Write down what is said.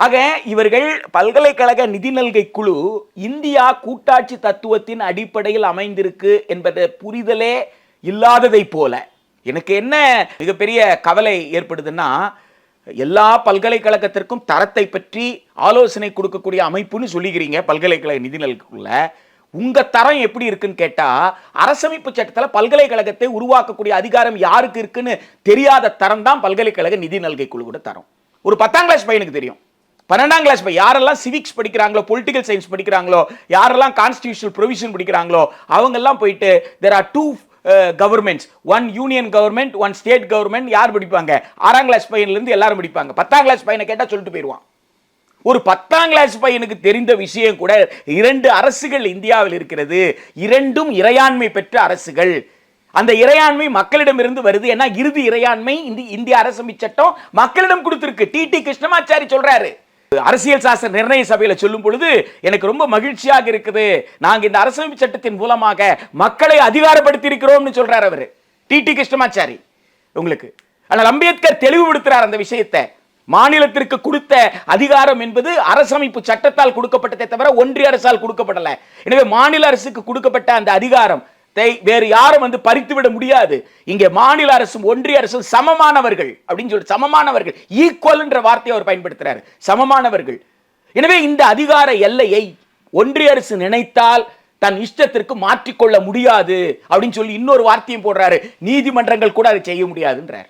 ஆக இவர்கள் பல்கலைக்கழக நிதி நல்கை குழு இந்தியா கூட்டாட்சி தத்துவத்தின் அடிப்படையில் அமைந்திருக்கு என்பதை புரிதலே இல்லாததை போல எனக்கு என்ன மிகப்பெரிய கவலை ஏற்படுதுன்னா, எல்லா பல்கலைக்கழகத்திற்கும் தரத்தை பற்றி ஆலோசனை கொடுக்கக்கூடிய அமைப்புன்னு சொல்லிக்கிறீங்க பல்கலைக்கழக நிதி நல்குள்ள. உங்க தரம் எப்படி இருக்குன்னு கேட்டா, அரசமைப்பு சட்டத்தில் பல்கலைக்கழகத்தை உருவாக்கக்கூடிய அதிகாரம் யாருக்கு இருக்குன்னு தெரியாத தரம் தான் பல்கலைக்கழக நிதி நல்கை குழு கூட தரம். ஒரு 10ஆம் கிளாஸ் பையனுக்கு தெரியும், 12ஆம் கிளாஸ் பையன் யாரெல்லாம் சிவிக்ஸ் படிக்கிறாங்களோ, பொலிட்டிக்கல் சயின்ஸ் படிக்கிறாங்களோ, யாரெல்லாம் கான்ஸ்டிடியூஷனல் ப்ரொவிஷன் படிக்கிறாங்களோ அவங்கெல்லாம் போயிட்டு there are two governments, one union government, one state government யார் படிப்பாங்க? 6ஆம் கிளாஸ் பையன்ல இருந்து எல்லாரும் படிப்பாங்க. 10ஆம் கிளாஸ் பையனை கேட்டா சொல்லிட்டு போயிடுவான். ஒரு 10ஆம் கிளாஸ் பையனுக்கு தெரிந்த விஷயம் கூட 2 அரசுகள் இந்தியாவில் இருக்கிறது, இரண்டும் இறையாண்மை பெற்ற அரசுகள். அந்த இறையாண்மை மக்களிடமிருந்து வருது. ஏன்னா இறுதி இறையாண்மை இந்திய அரசமைப்பு சட்டம் மக்களிடம் கொடுத்திருக்கு. டி கிருஷ்ணமாச்சாரி சொல்றாரு அரசியல் சாசன நிர்ணய சபையில் சொல்லும் பொழுது, எனக்கு ரொம்ப மகிழ்ச்சியாக இருக்குது, நாங்க இந்த அரசமைப்பு சட்டத்தின் மூலமாக மக்களை அதிகாரப்படுத்தி இருக்கிறோம்னு சொல்றாரு அவரு டி கிருஷ்ணமாச்சாரி உங்களுக்கு. ஆனால் அம்பேத்கர் தெளிவுபடுத்துறார் அந்த விஷயத்தை. மாநிலத்திற்கு கொடுத்த அதிகாரம் என்பது அரசமைப்பு சட்டத்தால் கொடுக்கப்பட்டதை தவிர ஒன்றிய அரசால் கொடுக்கப்படல. எனவே மாநில அரசுக்கு கொடுக்கப்பட்ட அந்த அதிகாரம் வேறு யாரும் பறித்து விட முடியாது. இங்கே மாநில அரசும் ஒன்றிய அரசும் சமமானவர்கள் அப்படின்னு சொல்லி, சமமானவர்கள், ஈக்குவல் என்ற வார்த்தையை அவர் பயன்படுத்துறாரு, சமமானவர்கள். எனவே இந்த அதிகார எல்லையை ஒன்றிய அரசு நினைத்தால் தன் இஷ்டத்திற்கு மாற்றிக்கொள்ள முடியாது அப்படின்னு சொல்லி இன்னொரு வார்த்தையும் போடுறாரு. நீதிமன்றங்கள் கூட அதை செய்ய முடியாதுன்றார்.